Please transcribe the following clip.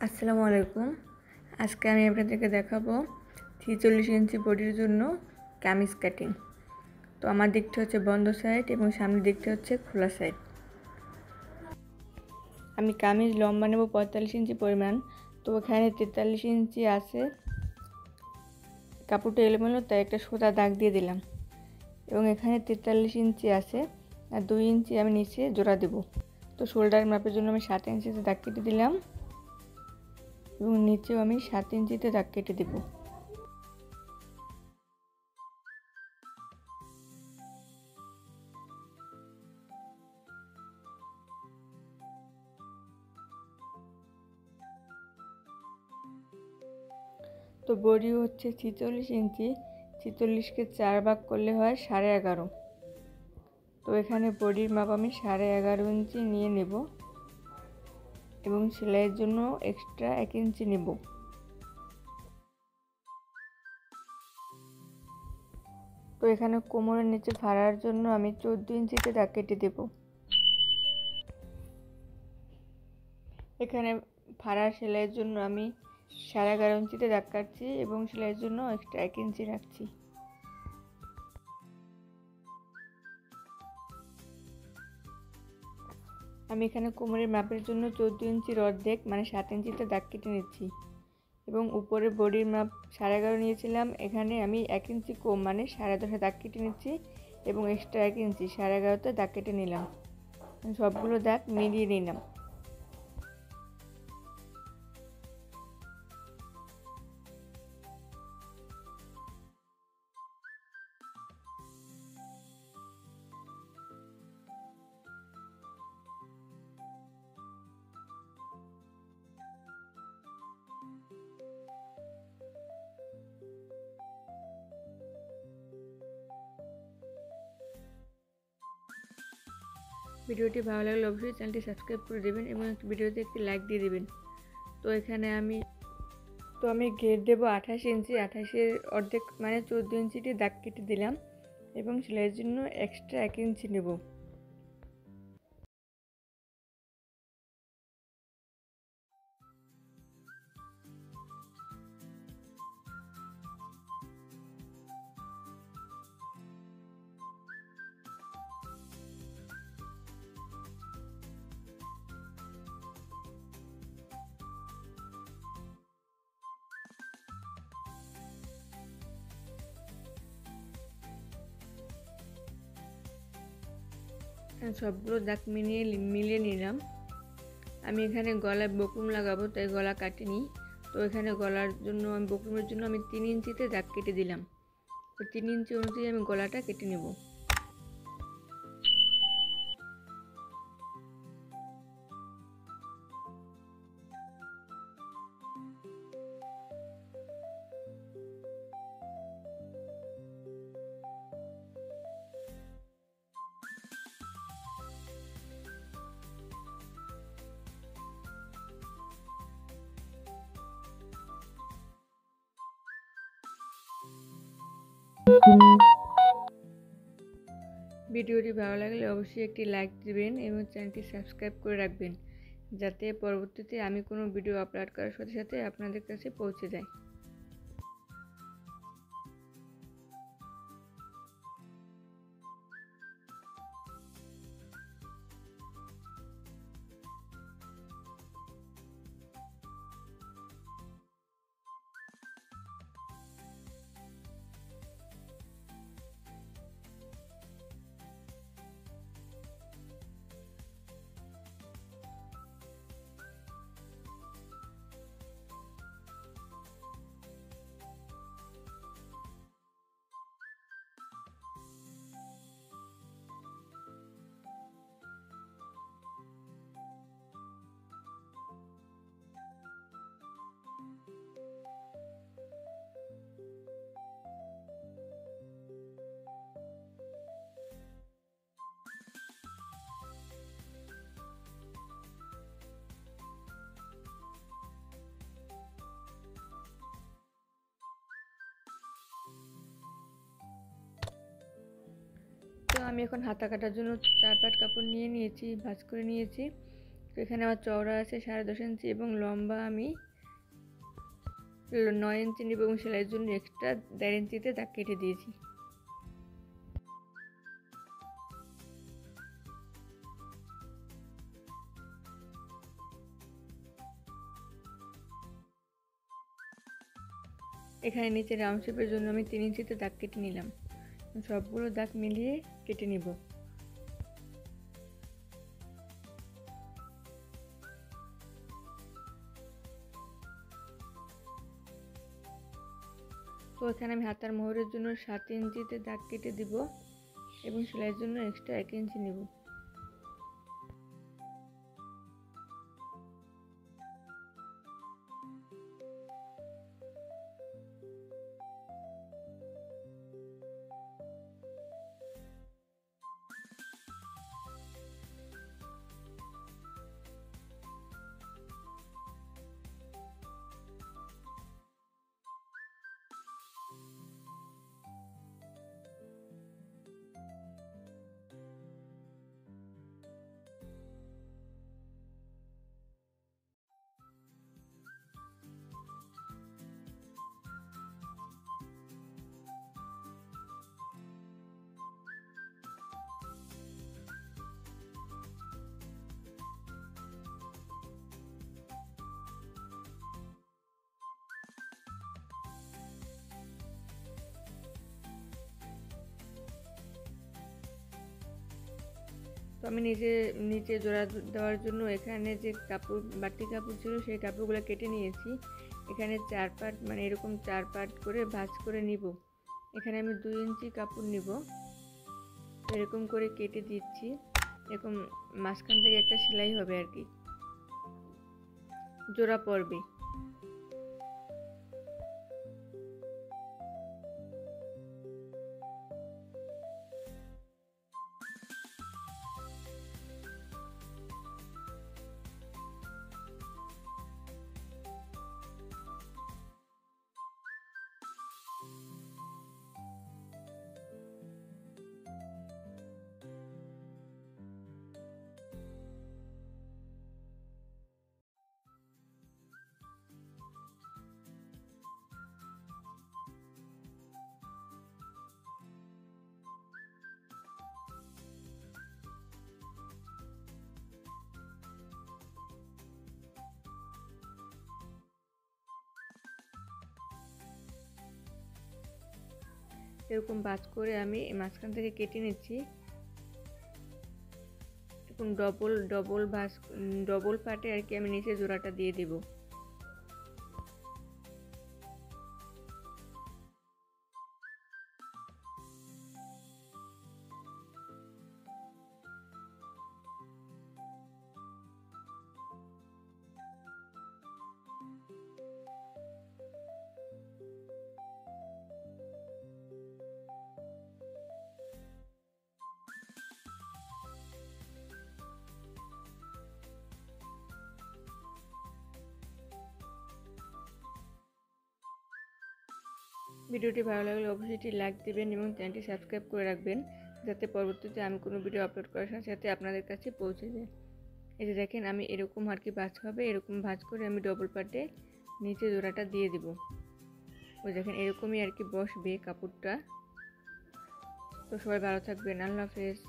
আসসালামু আলাইকুম। আজকে আমি আপনাদেরকে দেখাবো 43 ইঞ্চি বডির জন্য কামিজ কাটিং। তো আমার দিকটা হচ্ছে বন্ধ সাইড এবং সামনের দিকটা হচ্ছে খোলা সাইড। আমি কামিজ লম্বা নেব 45 ইঞ্চি পরিমাণ। তো এখানে 43 ইঞ্চি আছে, কাপড়টা এলোমেলো তাই একটা সোজা দাগ দিয়ে দিলাম। এবং এখানে 43 ইঞ্চি আছে আর 2 ইঞ্চি আমি নিচে জোড়া দেব। তো শোল্ডার মাপের জন্য আমি 7 ইঞ্চিতে দাগ কেটে দিলাম এবং নিচেও আমি 7 ইঞ্চিতে দাগ কেটে দেব। তো বডি হচ্ছে 46 ইঞ্চি, 46কে 4 ভাগ করলে হয় 11.5। তো এখানে বডির মাপ আমি 11.5 ইঞ্চি নিয়ে নেব এবং সেলাইয়ের জন্য এক্সট্রা 1 ইঞ্চি নেব। তো এখানে কোমরের নিচে ফাড়ার জন্য আমি 14 ইঞ্চিতে দাগ কেটে দেব। এখানে ফাড়ার সেলাইয়ের জন্য আমি 11.5 ইঞ্চিতে দাগ কাটছি এবং সেলাইয়ের জন্য এক্সট্রা 1 ইঞ্চি রাখছি। আমি এখানে কোমরের মাপের জন্য 14 ইঞ্চির অর্ধেক মানে 7 ইঞ্চিতে দাগ কেটে নিচ্ছি এবং উপরে বডির মাপ 11.5 নিয়েছিলাম, এখানে আমি 1 ইঞ্চি কম মানে 10.5 দাগ কেটে নিচ্ছি এবং এক্সট্রা 1 ইঞ্চি 11.5তে দাগ কেটে নিলাম। সবগুলো দাগ মিলিয়ে নিলাম। ভিডিওটি ভালো লাগলে অবশ্যই চ্যানেলটি সাবস্ক্রাইব করে দেবেন এবং ভিডিওতে একটি লাইক দিয়ে দেবেন। তো এখানে আমি ঘের দেবো 28 ইঞ্চি, 28-এর অর্ধেক মানে 14 ইঞ্চিটি দাগ কেটে দিলাম এবং সেলাইয়ের জন্য এক্সট্রা 1 ইঞ্চি নেব। সবগুলো দাগ মিলিয়ে নিলাম। আমি এখানে গলায় বকরুম লাগাবো তাই গলা কাটিনি। তো এখানে গলার জন্য আমি বকরুমের জন্য আমি 3 ইঞ্চিতে দাগ কেটে দিলাম। তো 3 ইঞ্চি অনুযায়ী আমি গলাটা কেটে নেব। ভিডিওটি ভালো লাগলে অবশ্যই একটি লাইক দিবেন এবং চ্যানেলটি সাবস্ক্রাইব করে রাখবেন যাতে পরবর্তীতে আমি কোনো ভিডিও আপলোড করার সাথে সাথে আপনাদের কাছে পৌঁছে যায়। তো আমি এখন হাতা কাটার জন্য 4 পাট কাপড় নিয়ে নিয়েছি, ভাঁজ করে নিয়েছি তো এখানে আমার চওড়া আছে 10.5 ইঞ্চি এবং লম্বা আমি 9 ইঞ্চি নিব এবং সেলাইয়ের জন্য এক্সট্রা 1.5 ইঞ্চিতে দাগ কেটে দিয়েছি। এখানে নিচে রাউন্ড শেপের জন্য আমি 3 ইঞ্চিতে দাগ কেটে নিলাম। সবগুলো দাগ মিলিয়ে কেটে নিব। তো এখানে আমি হাতার মোহরের জন্য 7 ইঞ্চিতে দাগ কেটে দিব এবং সেলাইয়ের জন্য এক্সট্রা 1 ইঞ্চি নেব। তো আমি নিচে জোড়া দেওয়ার জন্য এখানে যে কাপড় বাড়তি কাপড় ছিল সেই কাপড়গুলো কেটে নিয়েছি। এখানে 4 পার্ট মানে এরকম 4 পার্ট করে ভাঁজ করে নিব। এখানে আমি 2 ইঞ্চি কাপড় নিব, এরকম করে কেটে দিচ্ছি। এরকম মাঝখান থেকে একটা সেলাই হবে আর কি, জোড়া পড়বে। এরকম ভাঁজ করে আমি মাঝখান থেকে কেটে নিচ্ছি। এরকম ডবল পাটে আর কি আমি নিচে জোড়াটা দিয়ে দেব। ভিডিওটি ভালো লাগলে অবশ্যই একটি লাইক দিবেন এবং চ্যানেলটি সাবস্ক্রাইব করে রাখবেন, যাতে পরবর্তীতে আমি কোনো ভিডিও আপলোড করার সাথে আপনাদের কাছে পৌঁছে যায়। এই যে দেখেন আমি এরকম আর কি ভাঁজ হবে, এরকম ভাঁজ করে আমি ডবল পাটে নিচে জোড়াটা দিয়ে দিব। ওই দেখেন এরকমই আর কি বসবে কাপড়টা। তো সবাই ভালো থাকবেন, আল্লাহ হাফেজ।